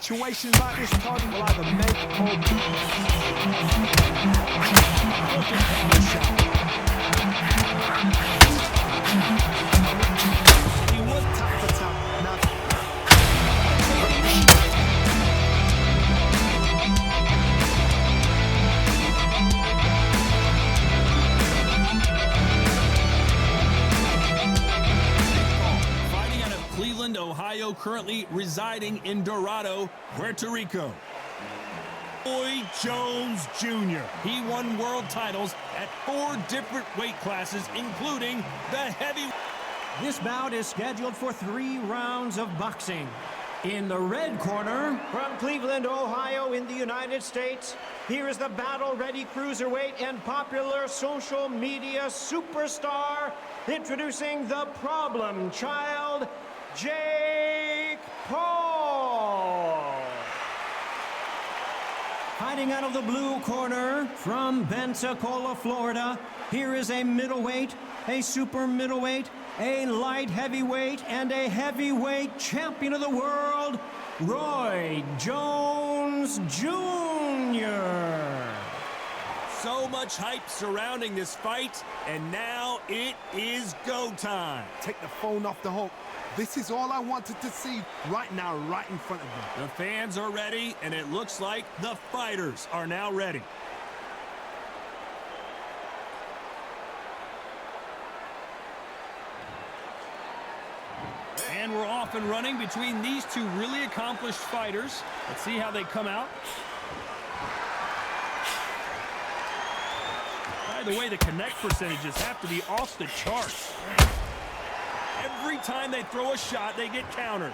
Situations like this, Todd, will either make or break. He was tap for tap. Now Ohio, currently residing in Dorado, Puerto Rico. Roy Jones Jr. He won world titles at 4 different weight classes, including the heavy. This bout is scheduled for 3 rounds of boxing. In the red corner, from Cleveland, Ohio, in the United States, here is the battle-ready cruiserweight and popular social media superstar, introducing the problem child, Jake Paul. Fighting out of the blue corner from Pensacola, Florida, here is a middleweight, a super middleweight, a light heavyweight, and a heavyweight champion of the world, Roy Jones Jr. So much hype surrounding this fight, and now it is go time. take the phone off the hook. This is all I wanted to see right now, right in front of me. The fans are ready, and it looks like the fighters are now ready. And we're off and running between these two really accomplished fighters. Let's see how they come out. By the way, the connect percentages have to be off the charts. Every time they throw a shot, they get countered.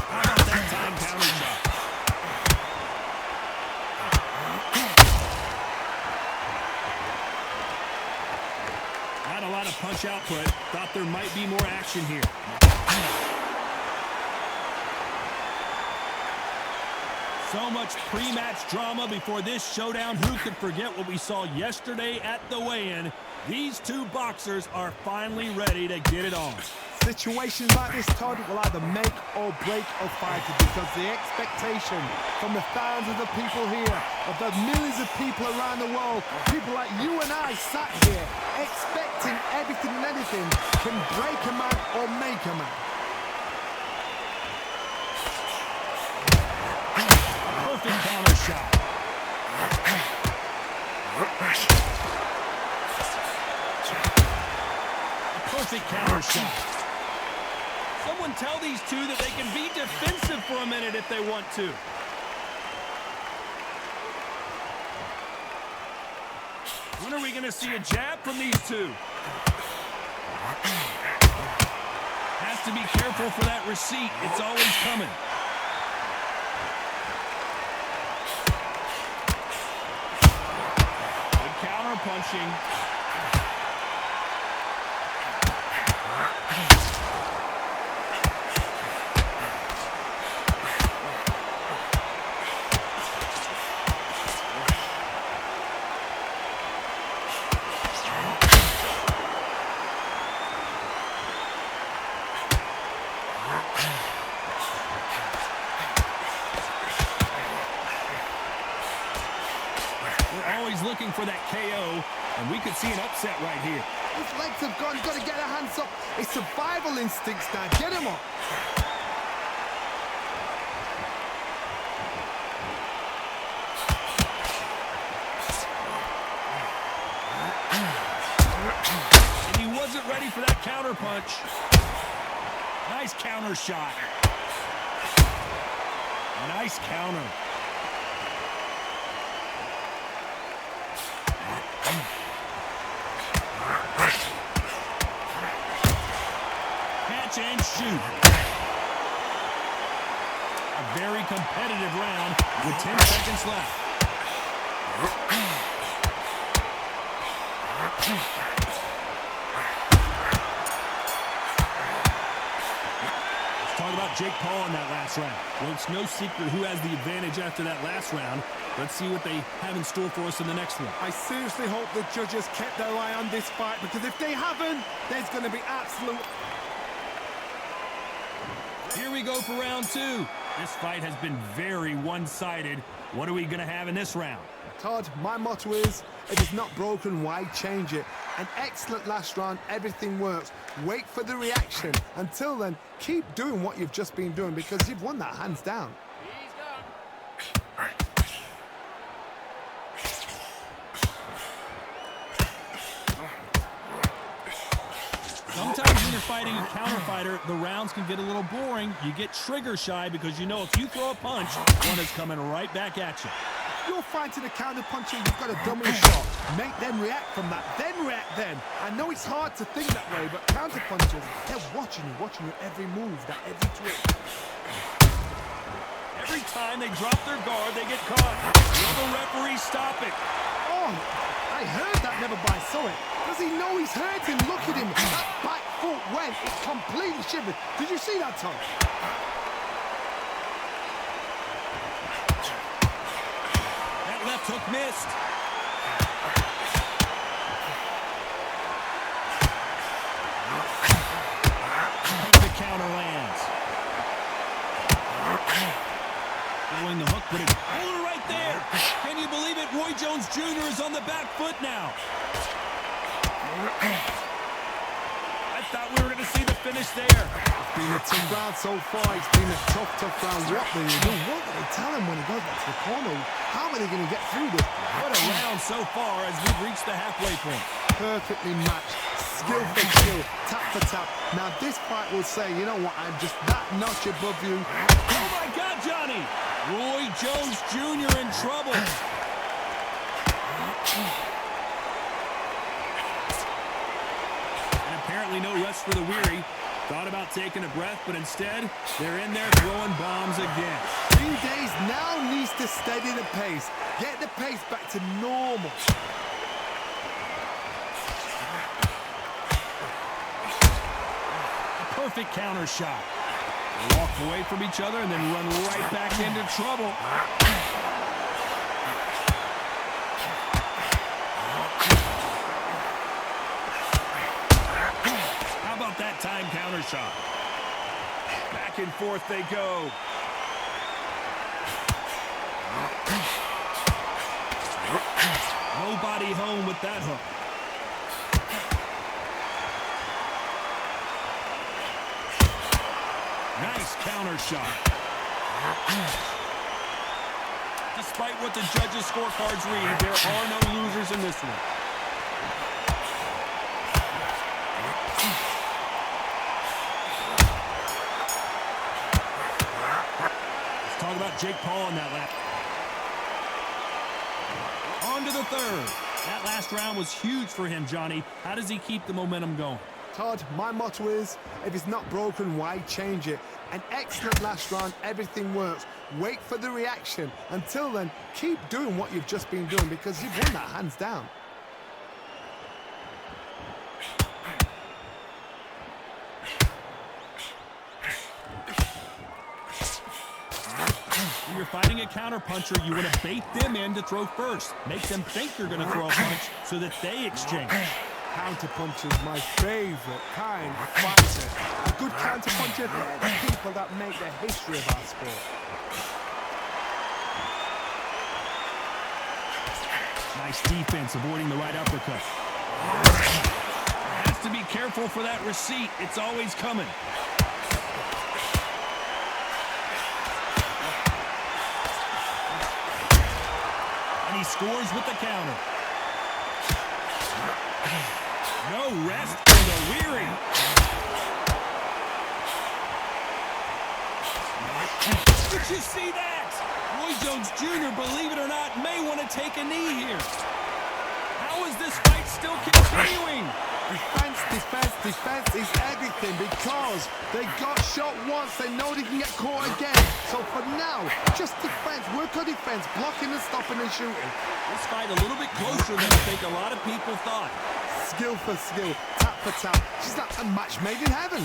How about that time counter shot? Not a lot of punch output. Thought there might be more action here. So much pre-match drama before this showdown. Who could forget what we saw yesterday at the weigh-in? These two boxers are finally ready to get it on. Situations like this, Todd, will either make or break a fighter, because the expectation from the thousands of people here, of the millions of people around the world, people like you and I sat here expecting everything and anything, can break a man or make a man. Perfect counter shot. A perfect counter shot. Someone tell these two that they can be defensive for a minute if they want to. When are we going to see a jab from these two? Has to be careful for that receipt. It's always coming. Counter punching. Always looking for that KO, and we could see an upset right here. His legs have gone, got to get their hands up. It's survival instincts now. Get him up. And he wasn't ready for that counter punch. Nice counter shot. Nice counter. Catch and shoot. A very competitive round with 10 seconds left. Let's talk about Jake Paul in that last round. Well, it's no secret who has the advantage after that last round. Let's see what they have in store for us in the next one. I seriously hope the judges kept their eye on this fight, because if they haven't, there's going to be absolute... Here we go for round two. This fight has been very one-sided. What are we going to have in this round? Todd, my motto is, if it's not broken, why change it? An excellent last round, everything works. Wait for the reaction. Until then, keep doing what you've just been doing because you've won that hands down. Sometimes when you're fighting a counter fighter, the rounds can get a little boring. You get trigger shy because you know if you throw a punch, one is coming right back at you. You're fighting a counter puncher, you've got a double shot. Make them react from that, then react then. I know it's hard to think that way, but counter punchers, they're watching you every move, that every twist. Every time they drop their guard, they get caught. Will the referee stop it? Oh, I heard that never by saw it. Does he know he's hurting? Look at him. That back foot went. It completely shivered. Did you see that, Tom? That left hook missed. The counter lands. Throwing the hook, but it's hold it right there. Can you believe it? Roy Jones Jr. is on the back foot now. I thought we were going to see the finish there. It's been a tough round so far. It's been a tough round. What do you do? What do they tell him when he goes back to the corner? How are they going to get through this? What a round so far as we've reached the halfway point. Perfectly matched. Skill for skill. Tap for tap. Now this fight will say, you know what, I'm just that notch above you. Oh my God, Johnny! Roy Jones Jr. in trouble. And apparently no rest for the weary. Thought about taking a breath, but instead, they're in there throwing bombs again. 3 days now needs to steady the pace. Get the pace back to normal. A perfect counter shot. They walk away from each other and then run right back into trouble. That time counter shot. Back and forth they go. Nobody home with that hook. Nice counter shot. Despite what the judges' scorecards read, there are no losers in this one. Talk about Jake Paul in that lap. On to the third. That last round was huge for him, Johnny. How does he keep the momentum going? Todd, my motto is, if it's not broken, why change it? An excellent last round, everything works. Wait for the reaction. Until then, keep doing what you've just been doing because you've won that hands down. When you're fighting a counterpuncher, you want to bait them in to throw first. Make them think you're going to throw a punch so that they exchange. Counterpuncher is my favorite kind of fighter. A good counterpuncher, they're the people that make the history of our sport. Nice defense, avoiding the right uppercut. Has to be careful for that receipt. It's always coming. And he scores with the counter. No rest for the weary. Did you see that? Roy Jones Jr., believe it or not, may want to take a knee here. How is this fight still continuing? Defense, defense, defense is everything because they got shot once, they know they can get caught again. So for now, just defense, work on defense, blocking and stopping and shooting. This fight a little bit closer than I think a lot of people thought. Skill for skill, tap for tap. She's like a match made in heaven.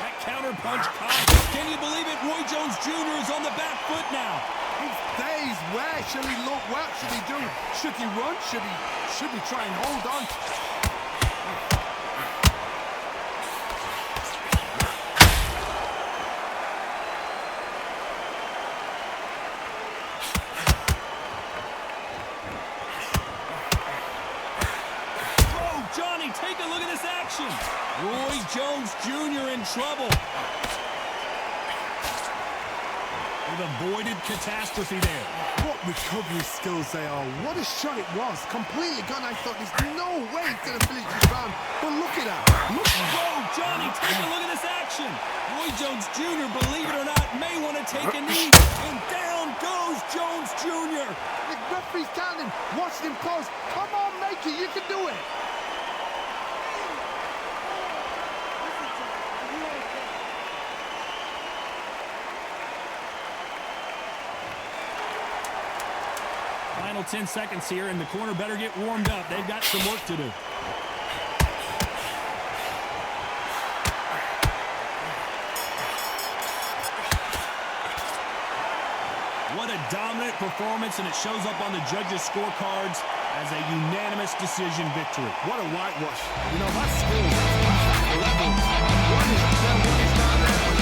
That counter punch caught. Can you believe it? Roy Jones Jr. is on the back foot now. He's dazed. Where should he look? What should he do? Should he run? Should he try and hold on? Johnny, take a look at this action. Roy Jones Jr. in trouble. We've avoided catastrophe there. What recovery skills they are. What a shot it was. Completely gone. I thought there's no way he's going to finish this round. But look at that. Look. Whoa, Johnny, take a look at this action. Roy Jones Jr., believe it or not, may want to take a knee. And down goes Jones Jr. The referee's counting. Watching him close. Come on, make it. You can do it. Final 10 seconds here, and the corner better get warmed up. They've got some work to do. What a dominant performance, and it shows up on the judges' scorecards as a unanimous decision victory. What a whitewash. You know, that's skill. That's level. One is up there, one is down there.